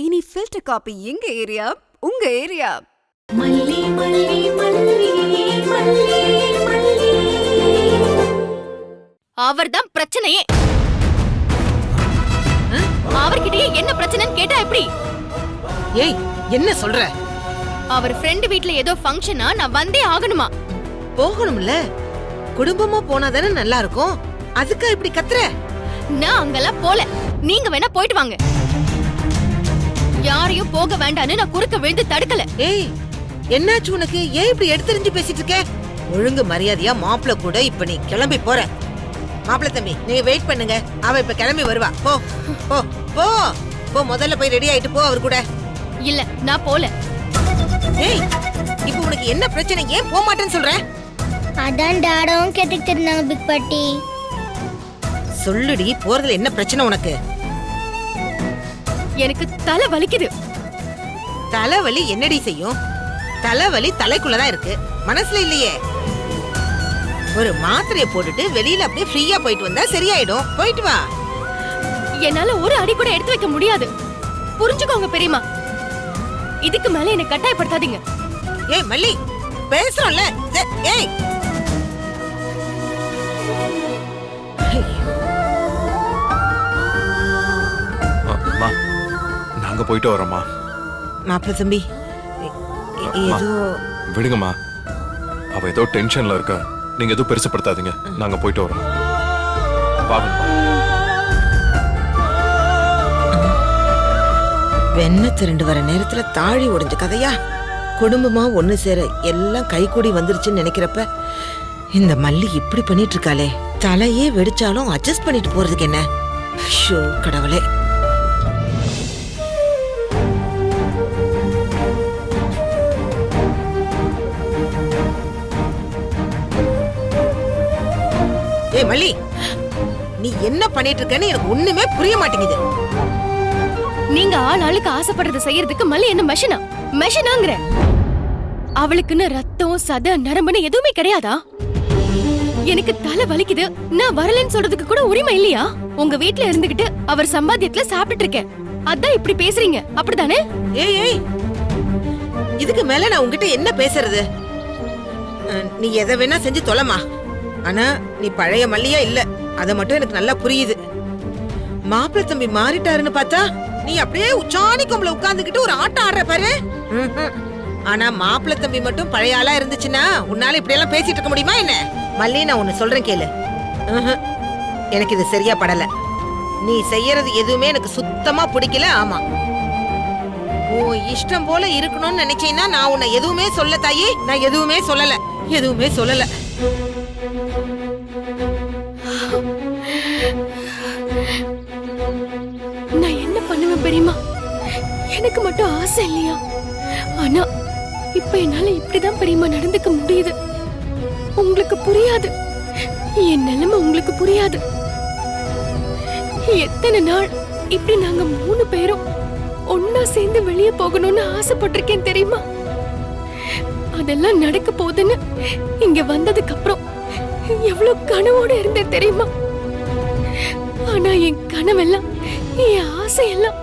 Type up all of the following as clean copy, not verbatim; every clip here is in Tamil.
இனி ஃபில்டர் காபி எங்க ஏரியா, உங்க ஏரியா. மல்லி மல்லி மல்லி மல்லி மல்லி. அவர்தான் பிரச்சனையே. அவர்கிட்டயே என்ன பிரச்சனைன்னு கேட்டா எப்படி? ஏய், என்ன சொல்ற? அவர் ஃப்ரெண்ட் வீட்ல ஏதோ ஃபங்க்ஷனா, நான் வந்தே ஆகணுமா? போகணும்ல, குடும்பமா போனாதானே நல்லா இருக்கும். அதுக்கா இப்படி கத்துற? நான் அங்கெல்லாம் போல. நீங்க வேணா போயிட்டு வாங்க. யாரையும் போக வேண்டான்னு நான் குறுக்க விழுந்து தடுக்கல. ஏய், என்னாச்சு உனக்கு? ஏன் இப்படி எடுத்தறிஞ்சு பேசிட்டு இருக்க? ஒழுங்கு மரியாதையா மாப்பிள்ள கூட இப்ப நீ கிளம்பி போற. மாப்பிள்ள தம்பி, நீங்க வெயிட் பண்ணுங்க, அவ இப்ப கிளம்பி வருவா. போ போ போ போ, முதல்ல போய் ரெடி ஆயிட்டு போ அவர் கூட. இல்ல, நான் போல. ஏய், இப்ப உனக்கு என்ன பிரச்சனை? ஏன் போக மாட்டேன்னு சொல்ற? அதான் டாடாவும் கேட்டுக்கிட்டு இருந்தாங்க பிக் பாட்டி. சொல்லுடி, போறதுல என்ன பிரச்சனை உனக்கு? எனக்கு தலை வலிக்குது. தலைவலி என்னடி செய்யும்? தலைவலி தலைக்குள்ளதான் இருக்கு, மனசுல இல்லையே. ஒரு மாத்திரையை போட்டுட்டு வெளியில அப்படியே ஃப்ரீயா போயிட்டு வந்தா சரியாயிடும். போயிட்டு வா. என்னால ஒரு அடி கூட எடுத்து வைக்க முடியாது. புரிஞ்சுக்கோங்க பெரியமா. இதுக்கு மேல என்ன கட்டாயப்படுத்தாதீங்க. ஏய் மல்லி, பேசுறோம்ல. ஏய், அம்மா, நாங்க போயிட்டு வரோம்மா. மாப்பிள்ள தம்பி, ஏதோ விடுங்கம்மா, அவ ஏதோ டென்ஷன்ல இருக்கா. நீங்க எதுவும் பெருசுப்படுத்தாதீங்க, நாங்க போயிட்டு வரோம். வாங்கம்மா. வெண்ண திரண்டு வர நேரத்துல தாழி உடைஞ்ச கதையா? குடும்பமா ஒண்ணு சேர எல்லாம் கைகூடி வந்துருச்சுன்னு நினைக்கிறப்ப இந்த மல்லி இப்படி பண்ணிட்டு இருக்காளே. தலையே வெடிச்சாலும் அட்ஜஸ்ட் பண்ணிட்டு போறதுக்கு என்ன? ஷோ கடவுளே. ஏய் மல்லி, நீ என்ன பண்ணிட்டு இருக்கன்னு எனக்கு ஒண்ணுமே புரிய மாட்டேங்குது. நீங்க ஆளுக்கு ஆசைப்படுறத செய்யறதுக்கு மல்லி என்ன மெஷினா? மெஷினாங்கற? அவளுக்குன்னு ரத்தம் சத நரம்புன்னு எதுவுமே கிடையாதா? எனக்கு தலை வலிக்குது, நான் வரலன்னு சொல்றதுக்கு கூட உரிமை இல்லையா? உங்க வீட்ல இருந்துகிட்டு அவர் சம்பாத்தியத்துல சாப்பிட்டு இருக்கேன், அதான் இப்படி பேசுறீங்க, அப்படிதானே? ஏய் ஏய், இதுக்கு மேல நான் உன்கிட்ட என்ன பேசுறது? நீ எதை வேணா செஞ்சு தொலைமா. ஆனா நீ பழைய மல்லியா இல்ல, அத மட்டும் எனக்கு நல்லா புரியுது. மாப்பிள்ள தம்பி மாறிட்டாருன்னு பார்த்தா நீ அப்படியே உச்சாணி கொம்புல உட்கார்ந்துகிட்டு ஒரு ஆட்டம் ஆடுற பாரு. ஆனா மாப்பிள்ள தம்பி மட்டும் பழைய ஆளா இருந்துச்சுன்னா உன்னால இப்படி எல்லாம் பேசிட்டு இருக்க முடியுமா என்ன? மல்லி, நான் ஒன்னு சொல்றேன் கேளு. எனக்கு இது சரியா படல. நீ செய்யறது எதுவுமே எனக்கு சுத்தமா பிடிக்கல. ஆமா, உன் இஷ்டம் போல இருக்கணும்னு நினைச்சேன்னா நான் உன்னை எதுவுமே சொல்ல தாயி. நான் எதுவுமே சொல்லல, எதுவுமே சொல்லல. நான் என்ன பண்ணுவேன் பெரியமா? எனக்கு மட்டும் ஆசை இல்லையா? ஆனா இப்ப என்னால இப்படிதான் பெரியமா நடந்துக்க முடியுது. உங்களுக்கு புரியாது, என் நிலைமை உங்களுக்கு புரியாது. எத்தனை நாள் இப்படி நாங்க 3 பேரும் ஒன்னா சேர்ந்து வெளியே போகணும்னு ஆசைப்பட்டிருக்கேன் தெரியுமா? அதெல்லாம் நடக்க போகுதுன்னு இங்க வந்ததுக்கு அப்புறம் எவ்வளவு கனவோட இருந்தேன் தெரியுமா? ஆனா என் கனவெல்லாம், என் ஆசையெல்லாம்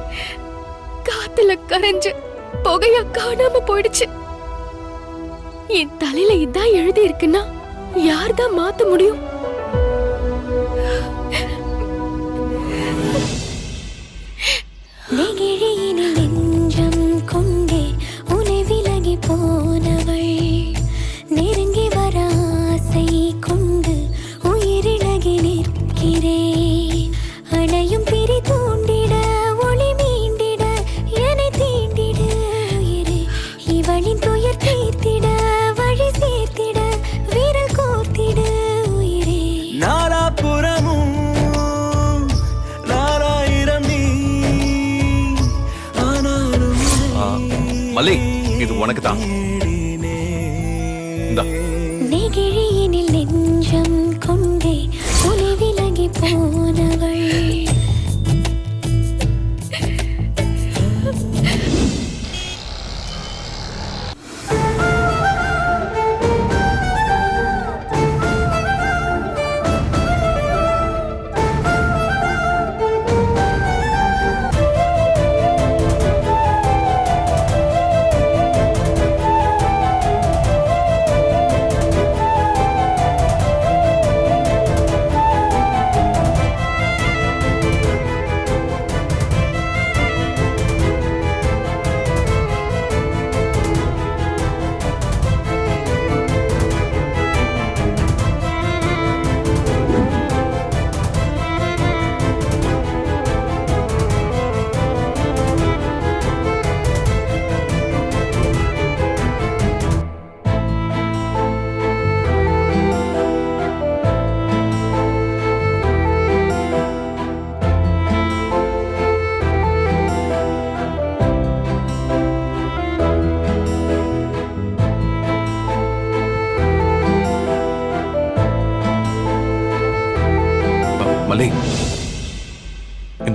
காத்துல கரைஞ்சு புகையா காணாம போயிடுச்சு. என் தலையில இதான் எழுதி இருக்குன்னா யார்தான் மாத்த முடியும்? நெகிழியினில் நெஞ்சம் கொண்டே உனை விலகி போனவள், நெருங்கி வர ஆசை கொண்டு உயிரிழகி நிற்கிறேன். அணையும் பிரி தூண்டிட ஒளி மீண்டிட என்னை தீண்டிட உயிரே. இவளின் துயர் தீர்த்திட வழி சேர்த்திட விரல் கோர்த்திட உயிரே. நாலாபுறமும் நாலாயிரம் நீ ஆனாலும் மல்லி, இது உனக்கு தான். நெகிழியினில் நெஞ்சம் கொண்டே உனை விலகி போனவள்.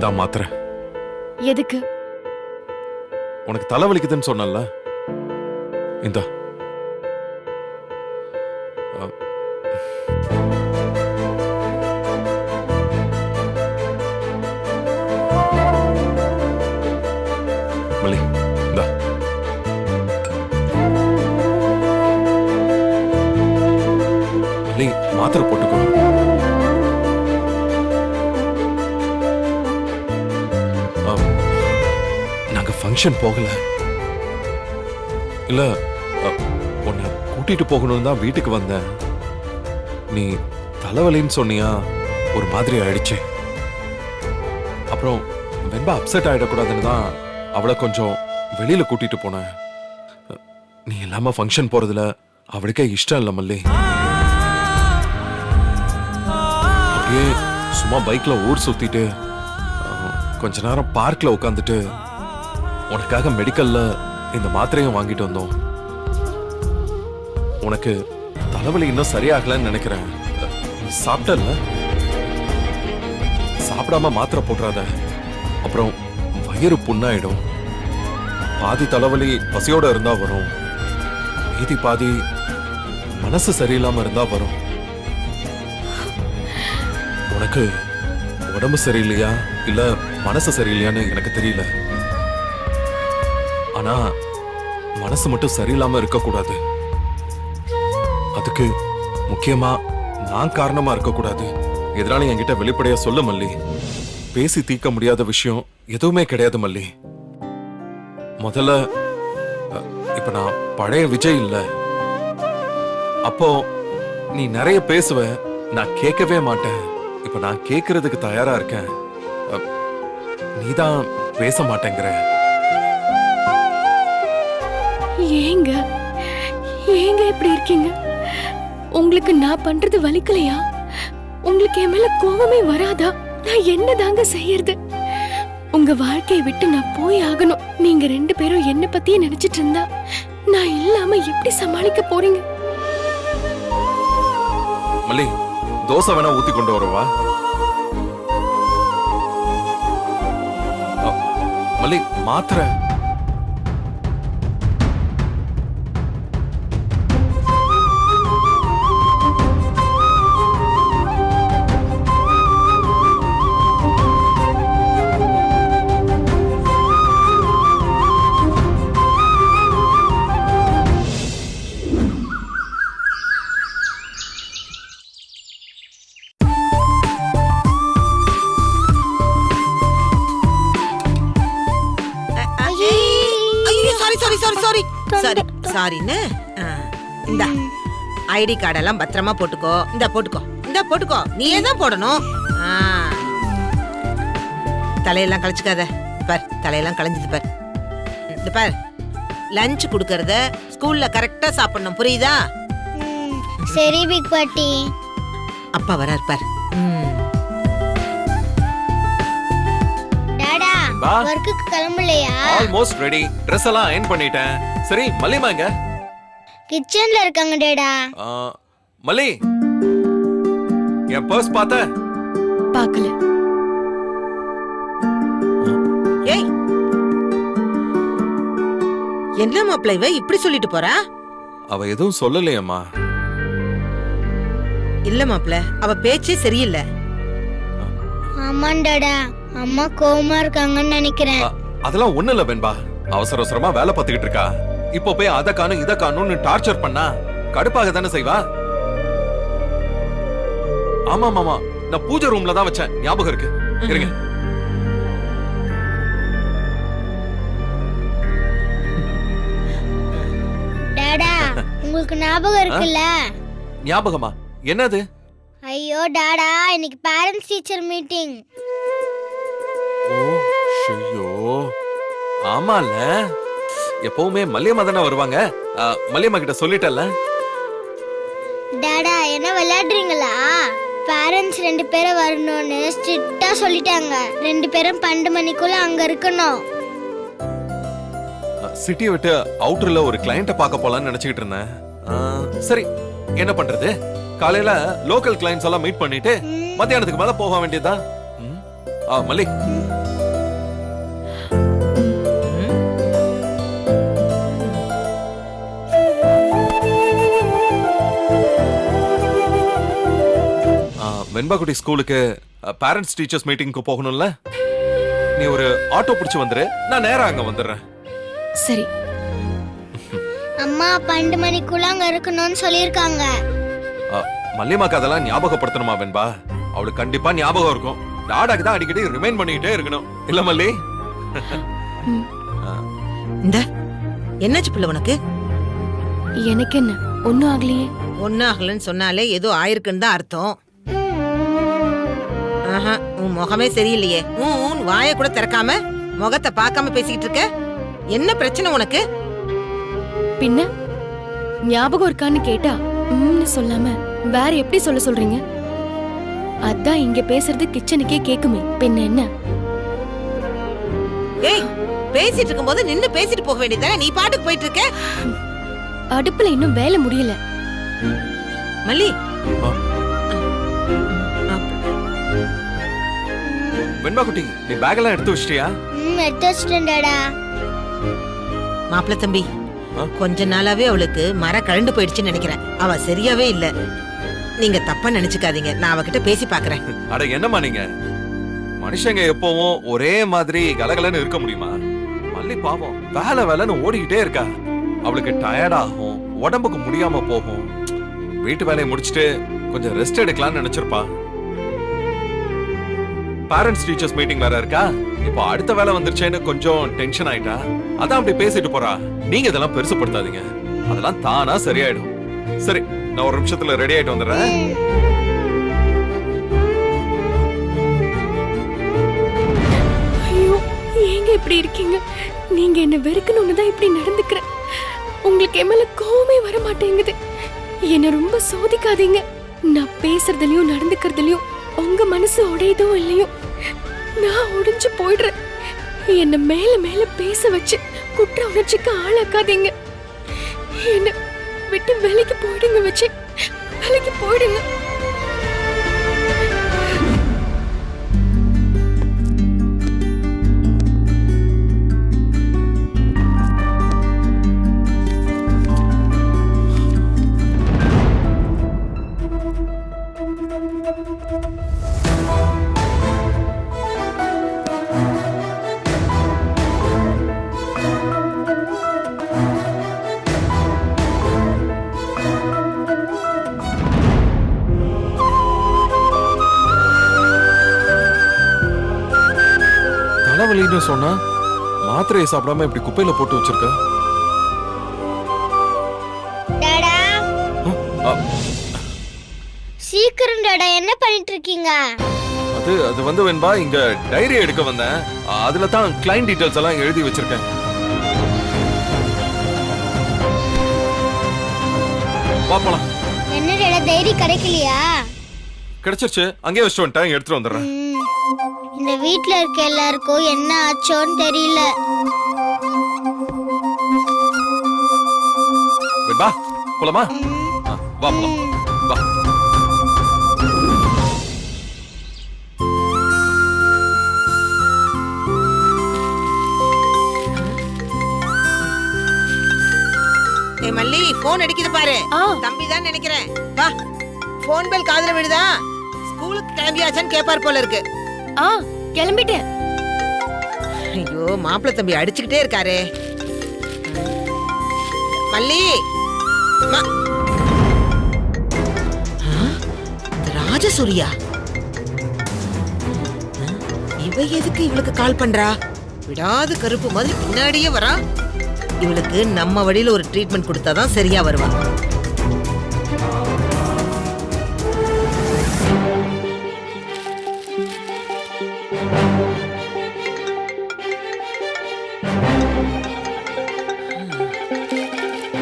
இந்தா மாத்திரை. எதுக்கு? உனக்கு தலைவலிக்குதுன்னு சொன்னல, இந்தா. மல்லி, இந்தா. மல்லி, மாத்திரை போட்டுக்கோ. நாங்க ஃபங்க்ஷன் போகல. இல்ல, உன்னை கூட்டிட்டு போகணும்னு தான் வீட்டுக்கு வந்தேன். நீ தலைவலின்னு சொன்னியா, ஒரு மாதிரி ஆயிடுச்சு. அப்புறம் வெண்பா அப்செட் ஆயிடக்கூடாதுன்னு தான் அவளை கொஞ்சம் வெளியில கூட்டிட்டு போனேன். நீ இல்லாம ஃபங்க்ஷன் போறதுல அவளுக்கே இஷ்டம் இல்ல மல்லி. அப்படியே சும்மா பைக்ல ஊர் சுத்திட்டு கொஞ்ச நேரம் பார்க்ல உட்காந்துட்டு உனக்காக மெடிக்கல்ல இந்த மாத்திரையும் வாங்கிட்டு வந்தோம். உனக்கு தலைவலி இன்னும் சரியாகலன்னு நினைக்கிறேன். சாப்பிட்டல? சாப்பிடாம மாத்திரை போட்டுறாத, அப்புறம் வயிறு புண்ணாயிடும். பாதி தலைவலி பசியோட இருந்தா வரும், மீதி பாதி மனசு சரியில்லாம இருந்தா வரும். உனக்கு உடம்பு சரியில்லையா இல்ல மனசு சரியில்லையான்னு எனக்கு தெரியல. ஆனா மனசு மட்டும் சரியில்லாம இருக்க கூடாது. அதுக்கு முக்கியமா நான் காரணமா இருக்க கூடாது. எதனால என்கிட்ட வெளிப்படையா சொல்ல மல்லி. பேசி தீர்க்க முடியாத விஷயம் எதுவுமே கிடையாது மல்லி. முதல்ல இப்ப நான் பழைய விஜய் இல்ல. அப்போ நீ நிறைய பேசுவ, நான் கேட்கவே மாட்டேன். இப்ப நான் கேட்கறதுக்கு தயாரா இருக்கேன், நீதான் பேச மாட்டேங்கிற. ஏங்க ஏங்க இப்படி இருக்கீங்க? உங்களுக்கு நான் பண்றது வலிக்கலையா? உங்களுக்கு என் மேல கோவமே வராதா? நான் என்னதாங்க செய்யறது? உங்க வாழ்க்கையை விட்டு நான் போய் ஆகணும். நீங்க 2 பேரும் என்ன பத்தியே நினைச்சிட்டு இருந்தா நான் இல்லாம எப்படி சமாளிக்க போறீங்க? மல்லி, தோசை வேணா ஊத்தி கொண்டு வரவா? மல்லி, மாத்திரை. சாரின்னு இந்த ஐடி கார்டெல்லாம் பத்திரமா போட்டுக்கோ. இந்த போட்டுக்கோ, நீயே தான் போடணும். தலையெல்லாம் கழிச்சுக்காத பார், தலையெல்லாம் களைஞ்சது பார். இந்த பார், லஞ்ச் குடுக்கறத ஸ்கூல்ல கரெக்டா சாப்பிடணும், புரியுதா? சரி பிக் பாட்டி. அப்பா வரார் பார். டாடா, வர்க்குக்கு கிளம்பலையா? Almost ready. Dress எல்லாம் அயர்ன் பண்ணிட்டேன். சரி, மல்லிமா எங்க? கிச்சன்ல இருக்காங்க டாடா. மல்லி, என் பர்ஸ் பார்த்த? பார்க்கல. ஏய், என்ன மாப்பிள்ளை இவ இப்படி சொல்லிட்டு போறா? அவ எதுவும் சொல்லலையம்மா. இல்ல மாப்பிள்ளை, அவ பேச்சே சரியில்லை. ஆமா டாடா, அம்மா கோவமா இருக்காங்கன்னு நினைக்கிறேன். அதெல்லாம் ஒண்ணு இல்ல வெண்பா, அவசர அவசரமா வேலை பார்த்துக்கிட்டு இருக்கா. இப்போ போய் அத காணும் இத காணும்னு டார்ச்சர் பண்ணா கடுப்பாக தானே செய்வா. ஆமா மாமா, நான் பூஜை ரூம்ல தான் வச்சேன், ஞாபகம் இருக்கு. இருங்க. டாடா, உங்களுக்கு ஞாபகம் இருக்குல்ல? ஞாபகமா? என்னது? ஐயோ டாடா, இன்னைக்கு பேரண்ட்ஸ் டீச்சர் மீட்டிங். ஓ ஷையோ, ஆமால, எப்பவுமே மல்லியம்மா தானே வருவாங்க. மல்லியம்மா கிட்ட சொல்லிட்டல. டாடா, என்ன விளையாடுறீங்களா? பேரண்ட்ஸ் 2 பேரும் வரணும்னு ஸ்ட்ரிக்ட்டா சொல்லிட்டாங்க. 2 பேரும் 12 மணிக்குள்ள அங்க இருக்கணும். சிட்டியை விட்டு அவுட்டர்ல ஒரு கிளையண்ட பார்க்க போலாம்னு நினைச்சிட்டு இருந்தேன். சரி, என்ன பண்றது? காலையில லோக்கல் கிளையண்ட்ஸ் எல்லாம் மீட் பண்ணிட்டு மத்தியானத்துக்கு மேல போக வேண்டியதுதான். மல்லி, வெண்பாக்குட்டி ஸ்கூலுக்கு பேரண்ட்ஸ் டீச்சர்ஸ் மீட்டிங்க்கு போகணும்ல, நீ ஒரு ஆட்டோ பிடிச்சு வந்துரு, நான் நேரா அங்க வந்துடுறேன். சரி. அம்மா 12 மணிக்குள்ள அங்க இருக்கணும்னு சொல்லியிருக்காங்க. மல்லியம்மாக்கு அதெல்லாம் ஞாபகப்படுத்தணுமா வெண்பா? அவளுக்கு கண்டிப்பா ஞாபகம் இருக்கும். டாடாக்கு தான் அடிக்கடி ரிமைண்ட் பண்ணிக்கிட்டே இருக்கணும், இல்ல மல்லி? இந்த என்னாச்சு பிள்ளை உனக்கு? எனக்கு என்ன, ஒன்னும் ஆகலையே. ஒன்னும் ஆகலன்னு சொன்னாலே ஏதோ ஆயிருக்குன்னு தான் அர்த்தம். ஆஹா, உன் முகமே சரியில்லையே. உன் வாயை கூட திறக்காம முகத்தை பார்க்காம பேசிக்கிட்டு இருக்க. என்ன பிரச்சனை உனக்கு? பின்ன ஞாபகம் இருக்கான்னு கேட்டா சொல்லாம வேற எப்படி சொல்ல சொல்றீங்க? அதான் இங்க பேசுறது கிச்சனுக்கே கேக்குமே, பின்ன என்ன? ஏய், பேசிட்டு இருக்கும்போது நின்னு பேசிட்டு போக வேண்டியதானே, நீ பாட்டுக்கு போயிட்டு இருக்க. அடுப்புல இன்னும் வேலை முடியல. மல்லி, வெண்பாக்குட்டி, நீ பேக் எல்லாம் எடுத்து வச்சிட்டியா? எடுத்து வச்சிட்டேன் டாடா. மாப்பிள்ள தம்பி, கொஞ்ச நாளாவே அவளுக்கு மரம் கழண்டு போயிடுச்சுன்னு நினைக்கிறேன். அவ சரியாவே இல்ல. நீங்க தப்பா நினைச்சுக்காதீங்க, நான் அவகிட்ட பேசி பாக்குறேன். அட என்னம்மா நீங்க, மனுஷங்க எப்பவும் ஒரே மாதிரி கலகலன்னு இருக்க முடியுமா? மல்லி பாவம் வேலை வேலைன்னு ஓடிக்கிட்டே இருக்கா. அவளுக்கு டயர்ட் ஆகும், உடம்புக்கு முடியாம போகும். வீட்டு வேலையை முடிச்சுட்டு கொஞ்சம் ரெஸ்ட் எடுக்கலாம்னு நினைச்சிருப்பா. பேரண்ட்ஸ் டீச்சர்ஸ் மீட்டிங் வேற இருக்கா, இப்போ அடுத்த வேலை வந்துருச்சேன்னு கொஞ்சம் டென்ஷன் ஆயிட்டா. அதான் அப்படி பேசிட்டு போறா. நீங்க இதெல்லாம் பெருசுப்படுத்தாதீங்க, அதெல்லாம் தானா சரியாயிடும். சரி, நான் ஒரு நிமிஷத்துல ரெடி ஆயிட்டு வந்துடுறேன். ஐயோ, ஏங்க இப்படி இருக்கீங்க? நீங்க என்ன வெறுக்கணும்னு தான் இப்படி நடந்துக்கிறேன். உங்களுக்கு என் மேல கோவமே வர மாட்டேங்குது. என்ன ரொம்ப சோதிக்காதீங்க. நான் பேசுறதுலயும் நடந்துக்கிறதுலயும் உங்க மனசு உடையதோ இல்லையோ, நான் உடைஞ்சு போயிடுறேன். என்ன மேல மேல பேச வச்சு குற்ற உணர்ச்சிக்கு ஆளாக்காதீங்க. என்ன விட்டு வேலைக்கு போயிடுங்க, வச்சு வேலைக்கு போயிடுங்க. தலைவலின்னு சொன்னா மாத்திரையை சாப்பிடாம இப்படி குப்பையில போட்டு வச்சிருக்க. டாடா, சீக்கிரம் டாடா, என்ன பண்ணிட்டு இருக்கீங்க? அது வந்து வெண்பா, இங்க டைரி எடுக்க வந்தேன். அதுல தான் கிளைண்ட் டீடைல்ஸ் எல்லாம் எழுதி வச்சிருக்கேன். பாப்பலாம். என்ன டாடா, டைரி கிடைக்கலையா? கிடைச்சிருச்சு, அங்கேயே வச்சுட்டு வந்துட்டேன், எடுத்துட்டு வந்துடுறேன். இந்த வீட்ல இருக்க எல்லாருக்கும் என்ன ஆச்சோன்னு தெரியல. வெண்பா, போலாமா? வா போலாம், வா. ஏய் மல்லி, போன் அடிக்குது பாரு. தம்பி தான் நினைக்கிறேன். வா, போன் பெல் காதுல விடுதா? ஸ்கூலுக்கு கிளம்பியாச்சான்னு கேப்பார் போல இருக்கு. கிளம்பிட்டேன். ஐயோ, மாப்பிள்ள தம்பி அடிச்சுக்கிட்டே இருக்காரே. மல்லி, ராஜசூரியா, இவ எதுக்கு இவளுக்கு கால் பண்றா? விடாது கருப்பு மாதிரி பின்னாடியே வரா. இவளுக்கு நம்ம வழியில ஒரு ட்ரீட்மெண்ட் கொடுத்தாதான் சரியா வருவா.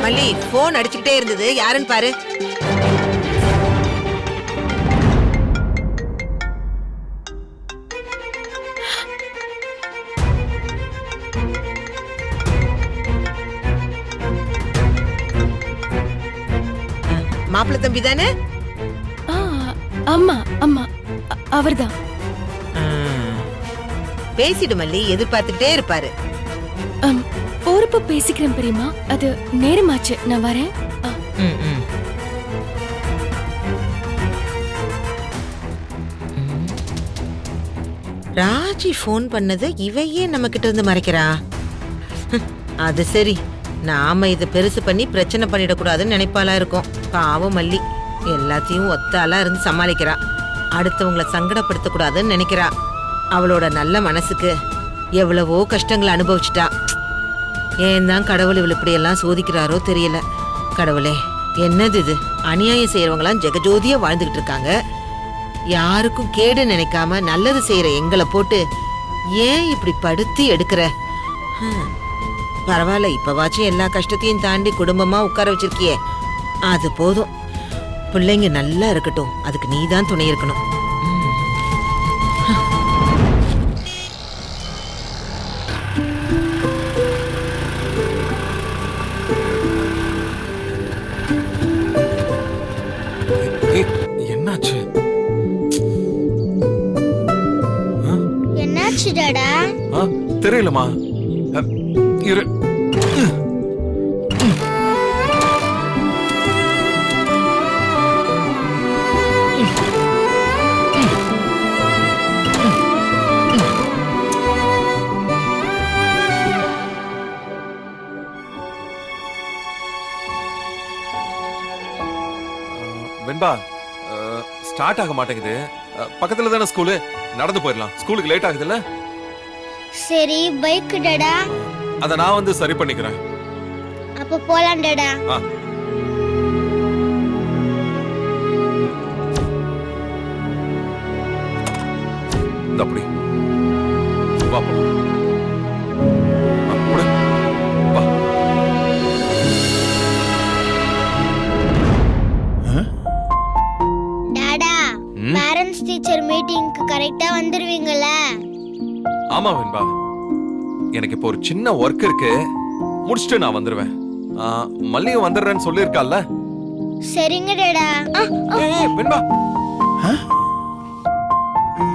மல்லி, போன் அடிச்சுக்கிட்டே இருந்தது, யாருன்னு பாரு. மாப்பிள்ள தம்பி தானே? ஆமா ஆமா, அவர்தான். பேசிடு மல்லி, எதிர்பார்த்துக்கிட்டே இருப்பாரு. போறப்ப பேசிக்கிறேன் பெரியம்மா, அது நேரமாச்சு, நான் வரேன். ராஜி ஃபோன் பண்ணதை இவையே நம்ம கிட்ட இருந்து மறைக்கிறா. அது சரி, நாம இதை பெருசு பண்ணி பிரச்சனை பண்ணிடக்கூடாதுன்னு நினைப்பாளா இருக்கும். பாவம் மல்லி எல்லாத்தையும் ஒத்தாளா இருந்து சமாளிக்கிறா. அடுத்தவங்களை சங்கடப்படுத்தக்கூடாதுன்னு நினைக்கிறா. அவளோட நல்ல மனசுக்கு எவ்வளவோ கஷ்டங்களை அனுபவிச்சிட்டா. ஏன் தான் கடவுள் இவள் இப்படியெல்லாம் சோதிக்கிறாரோ தெரியல. கடவுளே, என்னது இது? அநியாயம் செய்யறவங்களாம் ஜெகஜோதியா வாழ்ந்துகிட்டு இருக்காங்க. யாருக்கும் கேடு நினைக்காம நல்லது செய்யற எங்களை போட்டு ஏன் இப்படி படுத்தி எடுக்கிற? பரவாயில்ல, இப்பவாச்சும் எல்லா கஷ்டத்தையும் தாண்டி குடும்பமா உட்கார வச்சிருக்கியே, அது போதும். பிள்ளைங்க நல்லா இருக்கட்டும், அதுக்கு நீ தான் துணை இருக்கணும். என்னாச்சு? என்னாச்சு டாடா? தெரியலமா. இரு. வெண்பா, ஸ்டார்ட் ஆக மாட்டேங்குது. பக்கத்துல தானே ஸ்கூலு, நடந்து போயிடலாம். ஸ்கூலுக்கு லேட் ஆகுதுல்ல? சரி, பைக் டாடா. அத நான் வந்து சரி பண்ணிக்கிறேன். அப்ப போலாம் டாடா. அப்படி வா போலாம். வா. டாடா, பேரண்ட்ஸ் டீச்சர் மீட்டிங்க்கு கரெக்ட்டா வந்துருவீங்கல? ஆமா வெண்பா, எனக்கு இப்போ ஒரு சின்ன ஒர்க் இருக்கு, முடிச்சிட்டு நான் வந்துருவேன். மல்லியும் வந்துடுறேன்னு சொல்லியிருக்கால. சரிங்க டாடா. ஏய் வெண்பா,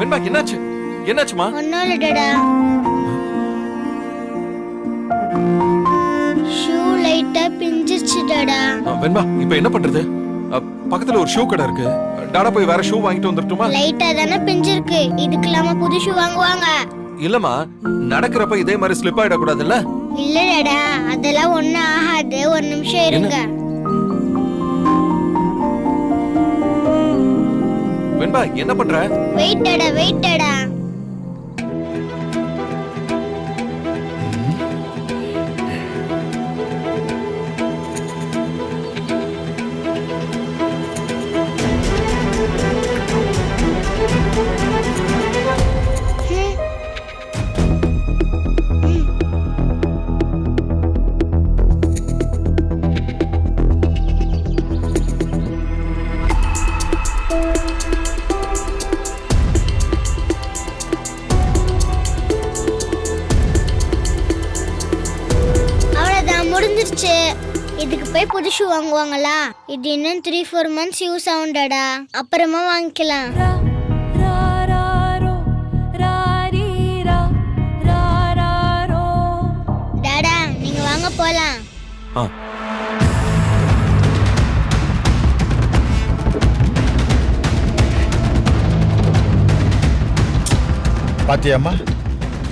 வெண்பா என்னாச்சு? என்னாச்சுமா? ஒண்ணும் இல்ல டாடா. ஷூ லைட்டா பிஞ்சிருச்சு டாடா. வெண்பா, இப்போ என்ன பண்றது? பக்கத்துல ஒரு ஷூ கடை இருக்கு, டாடா போய் வேற ஷூ வாங்கிட்டு வந்துட்டுமா? லைட்டா தானே பிஞ்சிருக்கு, இதுக்கெல்லாம புது ஷூ வாங்குவாங்க? இல்லம்மா, நடக்கிறப்ப இதே மாதிரி ஸ்லிப் ஆயிடக்கூடாதுல்ல? இல்ல டாடா, அதெல்லாம் ஒண்ணும் ஆகாது. ஒரு நிமிஷம் இருங்க. வெண்பா என்ன பண்ற? வெயிட் டாடா, வெயிட் டாடா. முடிஞ்சிருச்சு. இதுக்கு போய் புது ஷூ வாங்குவாங்களா? இது இன்னும் 3-4 months யூஸ் ஆகும் டாடா. அப்புறமா வாங்கிக்கலாம். டாடா, நீங்க வாங்க போலாம். பாத்தியாம்மா,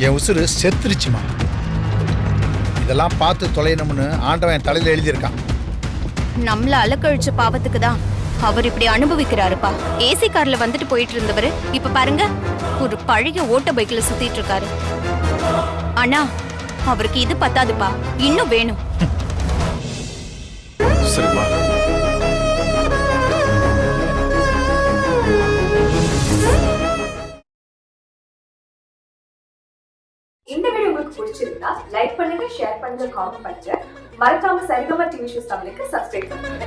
என் உசுறு செத்துருச்சுமா. இதெல்லாம் பார்த்து தொலையணும்னு ஆண்டவன் என் தலையில எழுதியிருக்கான். நம்மள அலக்கழிச்ச பாவத்துக்கு தான் அவர் இப்படி அனுபவிக்கிறாருப்பா. ஏசி கார்ல வந்துட்டு போயிட்டு இருந்தவரு இப்ப பாருங்க, ஒரு பழைய ஓட்ட பைக்ல சுத்திட்டு இருக்காரு. ஆனா அவருக்கு இது பத்தாதுப்பா, இன்னும் வேணும். சரிப்பா. இந்த வீடியோ உங்களுக்கு பிடிச்சிருந்தா லைக் பண்ணுங்க, ஷேர் பண்ணுங்க, காமெண்ட் பண்ணுங்க. மறக்காம சரிகமா டிவி ஷோஸ் தமிழுக்கு சப்ஸ்கிரைப் பண்ணுங்க.